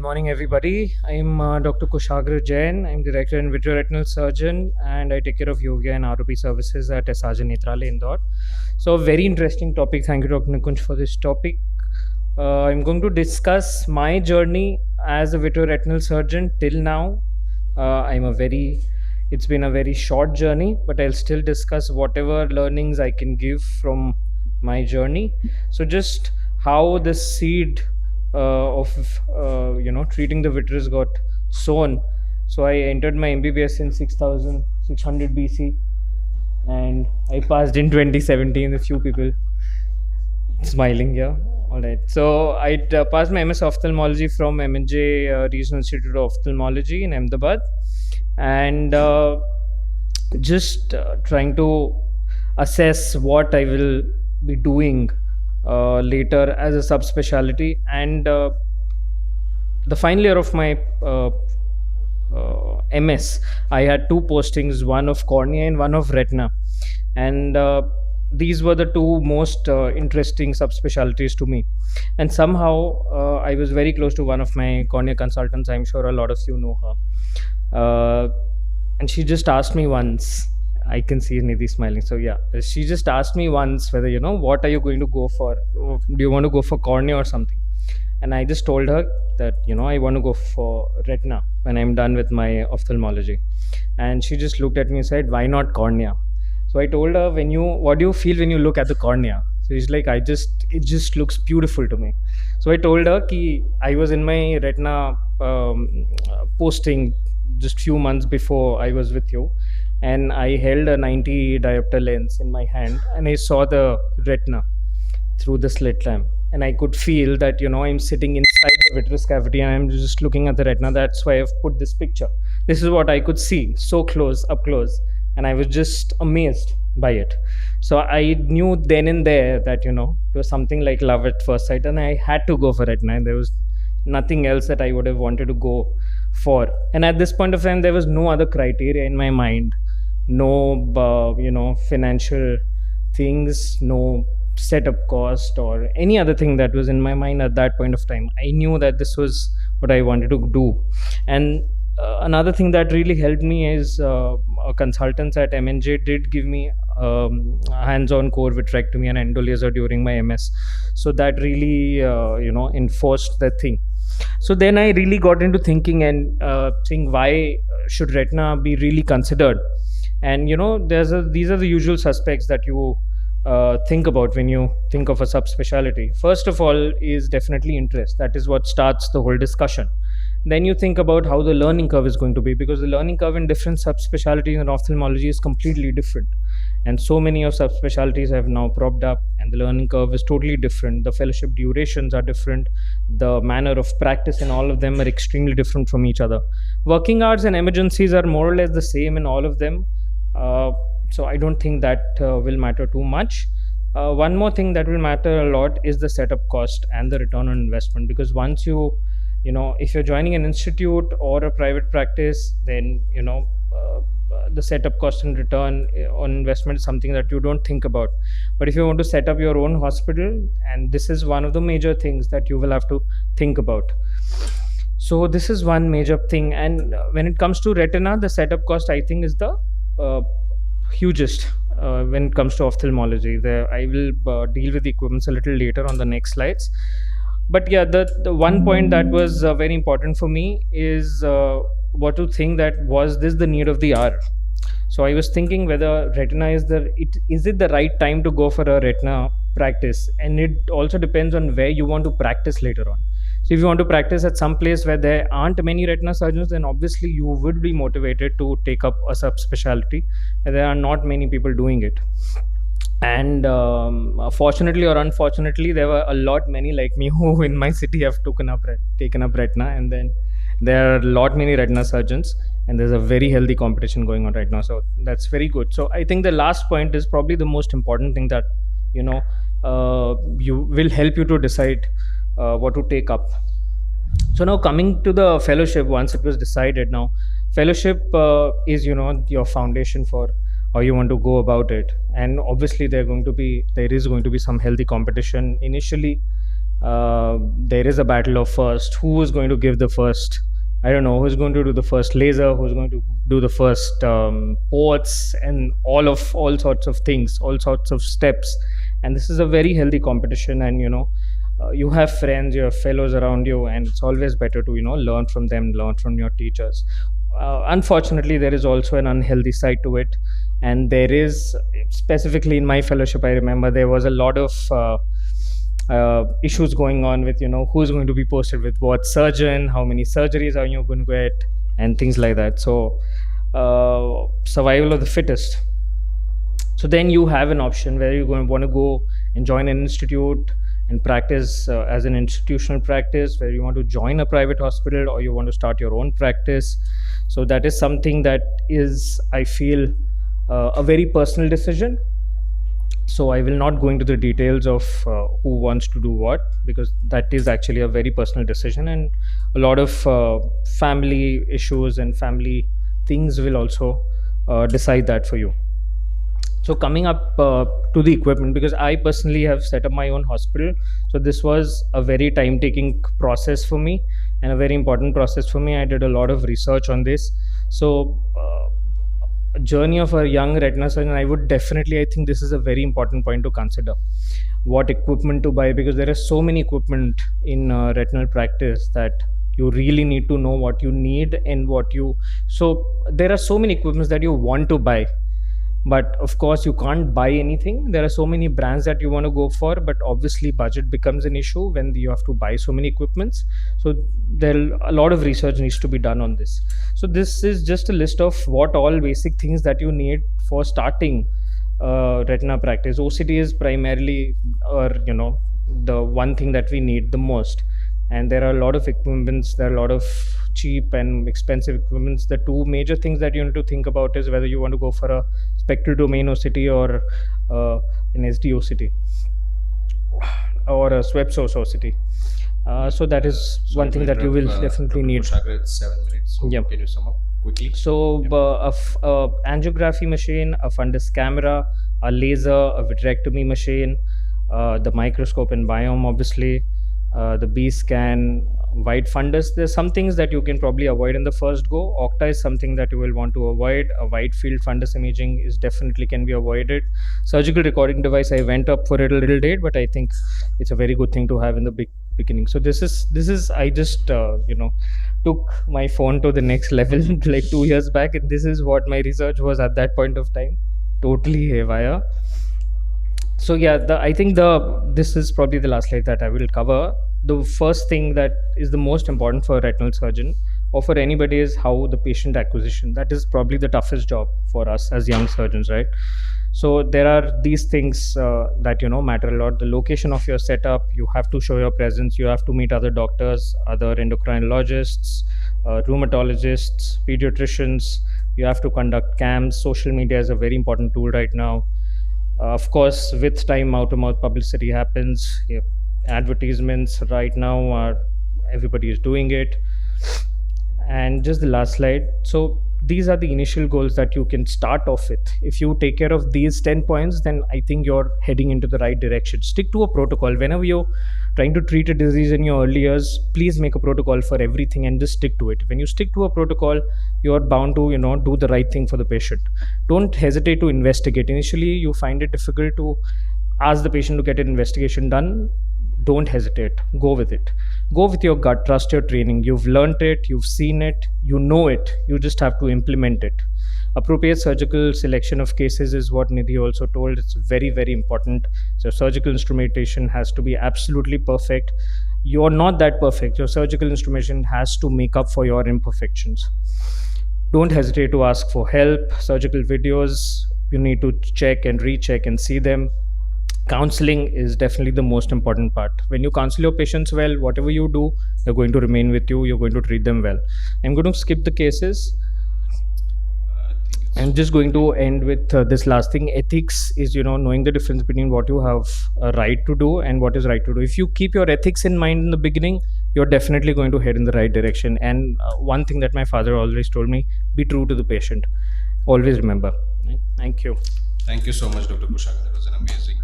morning, everybody. I'm Dr. KUSHAGRA JAIN. I'm Director and Vitreoretinal Surgeon, and I take care of yoga and ROP services at Sajan Netralaya, Indore. So, a very interesting topic. Thank you, Dr. Nikunj, for this topic. I'm going to discuss my journey as a vitreoretinal surgeon till now. It's been a very short journey, but I'll still discuss whatever learnings I can give from my journey. So, just how the seed of treating the vitreous got sown. So I entered my MBBS in 6600 BC, and I passed in 2017. A few people smiling here. All right. So I passed my MS ophthalmology from M&J Regional Institute of Ophthalmology in Ahmedabad, and just trying to assess what I will be doing later as a subspecialty. And the final year of my MS, I had two postings, one of cornea and one of retina, and these were the two most interesting subspecialties to me. And somehow I was very close to one of my cornea consultants. I'm sure a lot of you know her, and she just asked me once. I can see Nidhi smiling. So yeah, she just asked me once whether, what are you going to go for? Do you want to go for cornea or something? And I just told her that, I want to go for retina when I'm done with my ophthalmology. And she just looked at me and said, why not cornea? So I told her, what do you feel when you look at the cornea? So she's like, it just looks beautiful to me. So I told her I was in my retina posting just few months before I was with you, and I held a 90 diopter lens in my hand, and I saw the retina through the slit lamp, and I could feel that I'm sitting inside the vitreous cavity and I'm just looking at the retina. That's why I've put this picture. This is what I could see so up close, and I was just amazed by it. So I knew then and there that it was something like love at first sight, and I had to go for retina, and there was nothing else that I would have wanted to go for. And at this point of time, there was no other criteria in my mind, no financial things, no setup cost or any other thing that was in my mind at that point of time. I knew that this was what I wanted to do. And another thing that really helped me is consultants at M&J did give me hands-on core vitrectomy and endolaser during my MS. So that really enforced the thing. So then I really got into thinking and saying, why should retina be really considered? And these are the usual suspects that you think about when you think of a subspecialty. First of all is definitely interest. That is what starts the whole discussion. Then you think about how the learning curve is going to be, because the learning curve in different subspecialties in ophthalmology is completely different. And so many of subspecialties have now propped up, and the learning curve is totally different. The fellowship durations are different. The manner of practice in all of them are extremely different from each other. Working hours and emergencies are more or less the same in all of them. So I don't think that will matter too much. One more thing that will matter a lot is the setup cost and the return on investment, because once if you're joining an institute or a private practice, then the setup cost and return on investment is something that you don't think about. But if you want to set up your own hospital, and this is one of the major things that you will have to think about. So this is one major thing. And when it comes to retina, the setup cost, I think, is the hugest when it comes to ophthalmology. I will deal with the equipments a little later on the next slides. But yeah, the one point that was very important for me is what to think that was this the need of the hour. So I was thinking whether retina is it the right time to go for a retina practice, and it also depends on where you want to practice later on. So if you want to practice at some place where there aren't many retina surgeons, then obviously you would be motivated to take up a subspecialty, and there are not many people doing it. And fortunately or unfortunately, there were many like me who in my city have taken up retina, and then there are many retina surgeons, and there's a very healthy competition going on right now. So that's very good. So I think the last point is probably the most important thing that you will help you to decide what to take up. So now coming to the fellowship, once it was decided, now fellowship is your foundation for how you want to go about it. And obviously there is going to be some healthy competition initially. There is a battle of first. Who is going to give the first? I don't know who's going to do the first laser, who's going to do the first ports, and all sorts of things, all sorts of steps. And this is a very healthy competition. And you have friends, you have fellows around you, and it's always better to learn from them, learn from your teachers. Unfortunately, there is also an unhealthy side to it, and there is, specifically in my fellowship, I remember there was a lot of issues going on with who's going to be posted with what surgeon, how many surgeries are you going to get, and things like that. So survival of the fittest. So then you have an option where you're going to want to go and join an institute and practice as an institutional practice, where you want to join a private hospital or you want to start your own practice. So that is something that is, I feel, a very personal decision. So I will not go into the details of who wants to do what, because that is actually a very personal decision, and a lot of family issues and family things will also decide that for you. So coming up to the equipment, because I personally have set up my own hospital, so this was a very time taking process for me and a very important process for me. I did a lot of research on this. So journey of a young retina surgeon, I would definitely, I think this is a very important point to consider, what equipment to buy, because there are so many equipment in retinal practice that you really need to know what you need and what you, so there are so many equipments that you want to buy, but of course you can't buy anything. There are so many brands that you want to go for, but obviously budget becomes an issue when you have to buy so many equipments. So there, a lot of research needs to be done on this. So this is just a list of what all basic things that you need for starting retina practice. OCT is primarily, or the one thing that we need the most, and there are a lot of equipments, there are a lot of cheap and expensive equipments. The two major things that you need to think about is whether you want to go for a spectral domain OCT or an SD OCT or a swept source OCT. So that is one thing that you will definitely need. KUSHAGRA, it's 7 minutes. So can you sum up quickly? So a angiography machine, a fundus camera, a laser, a vitrectomy machine, the microscope and biome, obviously, the B scan, wide fundus. There's some things that you can probably avoid in the first go. Octa is something that you will want to avoid. A wide field fundus imaging is definitely can be avoided. Surgical recording device, I went up for it a little late, but I think it's a very good thing to have in the beginning. So this is I just took my phone to the next level like 2 years back, and this is what my research was at that point of time. Totally haywire. So yeah, I think this is probably the last slide that I will cover. The first thing that is the most important for a retinal surgeon or for anybody is how the patient acquisition. That is probably the toughest job for us as young surgeons, right? So there are these things that matter a lot. The location of your setup, you have to show your presence, you have to meet other doctors, other endocrinologists, rheumatologists, pediatricians. You have to conduct camps. Social media is a very important tool right now. Of course, with time, mouth-to-mouth publicity happens. Advertisements right now are, everybody is doing it. And just the last slide. So these are the initial goals that you can start off with. If you take care of these 10 points, then I think you're heading into the right direction. Stick to a protocol. Whenever you're trying to treat a disease in your early years, please make a protocol for everything and just stick to it. When you stick to a protocol, you're bound to do the right thing for the patient. Don't hesitate to investigate. Initially you find it difficult to ask the patient to get an investigation done. Don't hesitate, go with it, go with your gut, trust your training. You've learned it, you've seen it, you know it, you just have to implement it. Appropriate surgical selection of cases is what Nidhi also told. It's very, very important. So surgical instrumentation has to be absolutely perfect. You're not that perfect. Your surgical instrumentation has to make up for your imperfections. Don't hesitate to ask for help. Surgical videos, you need to check and recheck and see them. Counseling is definitely the most important part. When you counsel your patients well, whatever you do, they're going to remain with you, you're going to treat them well. I'm going to skip the cases. I'm just going to end with this last thing. Ethics is knowing the difference between what you have a right to do and what is right to do. If you keep your ethics in mind in the beginning, you're definitely going to head in the right direction. And one thing that my father always told me, be true to the patient. Always remember. Thank you. Thank you so much, Dr. KUSHAGRA. That was an amazing